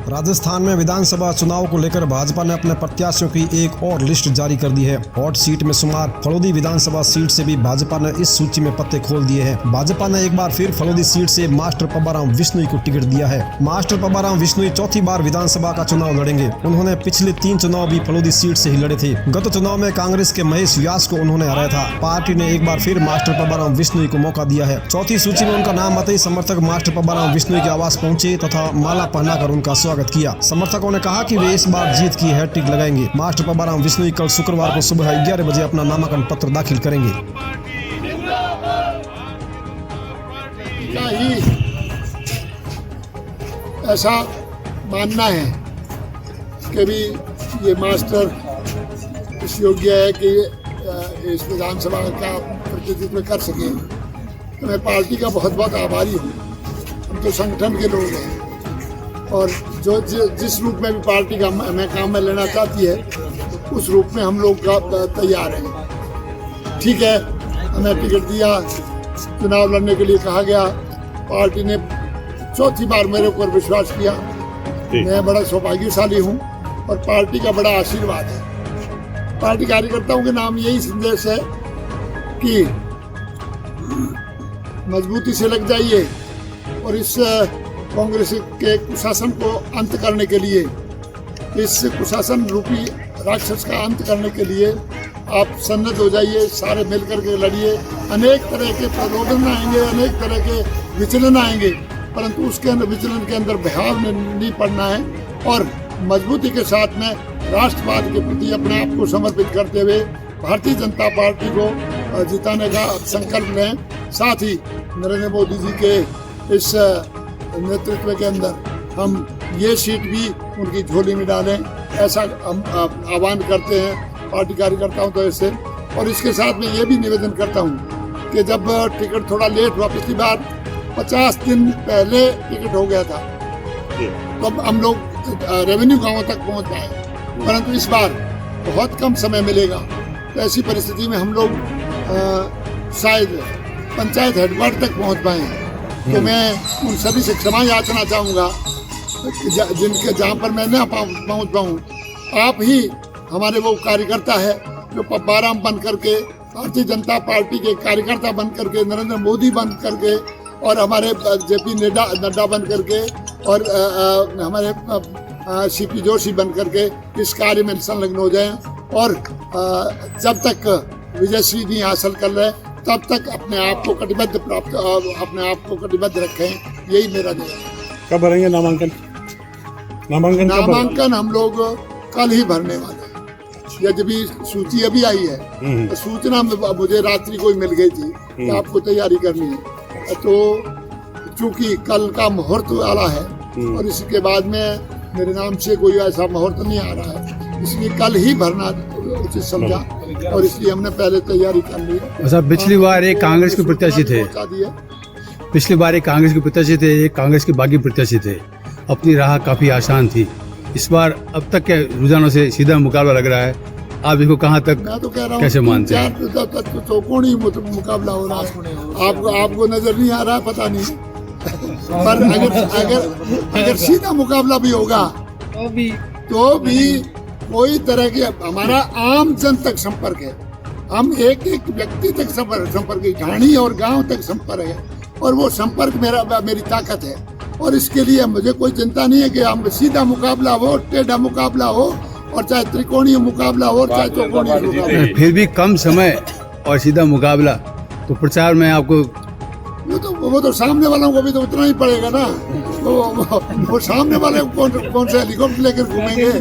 राजस्थान में विधानसभा चुनाव को लेकर भाजपा ने अपने प्रत्याशियों की एक और लिस्ट जारी कर दी है। हॉट सीट में शुमार फलोदी विधानसभा सीट से भी भाजपा ने इस सूची में पत्ते खोल दिए हैं। भाजपा ने एक बार फिर फलोदी सीट से मास्टर पब्बाराम विश्नोई को टिकट दिया है। मास्टर पब्बाराम विश्नोई चौथी बार विधानसभा का चुनाव लड़ेंगे। उन्होंने पिछले 3 चुनाव भी फलोदी सीट से ही लड़े थे। गत चुनाव में कांग्रेस के महेश व्यास को उन्होंने हराया था। पार्टी ने एक बार फिर मास्टर पब्बाराम विश्नोई को मौका दिया है। चौथी सूची में उनका नाम आते ही समर्थक मास्टर पब्बाराम विश्नोई के आवास पहुंचे तथा माला पहनाकर उनका स्वागत किया। समर्थकों ने कहा कि वे इस बार जीत की हैट्रिक लगाएंगे। मास्टर पब्बाराम विश्नोई कल शुक्रवार को सुबह 11 बजे अपना नामांकन पत्र दाखिल करेंगे। ऐसा मानना है कि भी ये मास्टर इस योग्य है कि इस विधानसभा का प्रतिनिधित्व कर सके। तो मैं पार्टी का बहुत बहुत आभारी हूँ। हम तो संगठन के लोग हैं और जो जिस रूप में भी पार्टी का मैं काम में लेना चाहती है उस रूप में हम लोग तैयार हैं। ठीक है, हमें टिकट दिया, चुनाव लड़ने के लिए कहा गया। पार्टी ने चौथी बार मेरे ऊपर विश्वास किया। मैं बड़ा सौभाग्यशाली हूँ और पार्टी का बड़ा आशीर्वाद है। पार्टी कार्यकर्ताओं के नाम यही संदेश है कि मजबूती से लग जाइए और इस कांग्रेस के कुशासन को अंत करने के लिए, इस कुशासन रूपी राक्षस का अंत करने के लिए आप सन्नद्ध हो जाइए। सारे मिलकर के लड़िए। अनेक तरह के प्रलोभन आएंगे, अनेक तरह के विचलन आएंगे, परंतु उसके अंदर विचलन के अंदर बहाव में नहीं पड़ना है और मजबूती के साथ में राष्ट्रवाद के प्रति अपने आप को समर्पित करते हुए भारतीय जनता पार्टी को जिताने का संकल्प लें। साथ ही नरेंद्र मोदी जी के इस नेतृत्व के अंदर हम ये सीट भी उनकी झोली में डालें, ऐसा हम आह्वान करते हैं पार्टी कार्यकर्ताओं तो ऐसे। और इसके साथ में ये भी निवेदन करता हूँ कि जब टिकट थोड़ा लेट हुआ, पिछली बार 50 दिन पहले टिकट हो गया था, तो अब हम लोग रेवेन्यू गांवों तक पहुँच पाए, परंतु इस बार बहुत कम समय मिलेगा। तो ऐसी परिस्थिति में हम लोग शायद पंचायत हेडक्वार्टर तक पहुँच पाए। तो मैं उन सभी से क्षमा याचना चाहूँगा जिनके जहाँ पर मैं न पहुँच पाऊँ। आप ही हमारे वो कार्यकर्ता है जो पब्बाराम बन करके, भारतीय जनता पार्टी के कार्यकर्ता बन करके, नरेंद्र मोदी बन करके और हमारे जेपी नड्डा बन करके और हमारे सीपी जोशी बन करके इस कार्य में संलग्न हो जाएं और जब तक विजयश्री नहीं हासिल कर रहे तब तक अपने आप को कटिबद्ध रखें। यही मेरा ध्येय है। कब भरेंगे नामांकन? नामांकन हम लोग कल ही भरने वाले हैं। यह जब सूची अभी आई है तो सूचना मुझे रात्रि को ही मिल गई थी कि आपको तैयारी करनी है। तो चूंकि कल का मुहूर्त वाला है और इसके बाद में मेरे नाम से कोई ऐसा मुहूर्त नहीं आ रहा है, इसलिए कल ही भरना उचित समझा और इसलिए हमने पहले तैयारी कर ली है। पिछली बार एक कांग्रेस के प्रत्याशी थे, एक कांग्रेस के बागी प्रत्याशी थे। अपनी राह काफी आसान थी। इस बार अब तक के रुझानों से सीधा मुकाबला लग रहा है। आप इसको कहाँ तक मैं तो कह रहा कैसे मानते हैं? चौकोनी मुकाबला हो रहा है। आपको नजर नहीं आ रहा है, पता नहीं। पर अगर सीधा मुकाबला भी होगा तो भी कोई तरह के हमारा आम जन तक संपर्क है। हम एक व्यक्ति तक संपर्क है, ढाणी और गांव तक संपर्क है और वो संपर्क मेरी ताकत है। और इसके लिए मुझे कोई चिंता नहीं है कि हम सीधा मुकाबला हो, टेढ़ा मुकाबला हो और चाहे त्रिकोणीय मुकाबला हो, चाहे चौकोणीय मुकाबला। फिर भी कम समय और सीधा मुकाबला, तो प्रचार में आपको वो तो सामने वालों को भी तो उतना ही पड़ेगा ना। वो सामने वाले कौन से हेलीकॉप्टर लेकर घूमेंगे।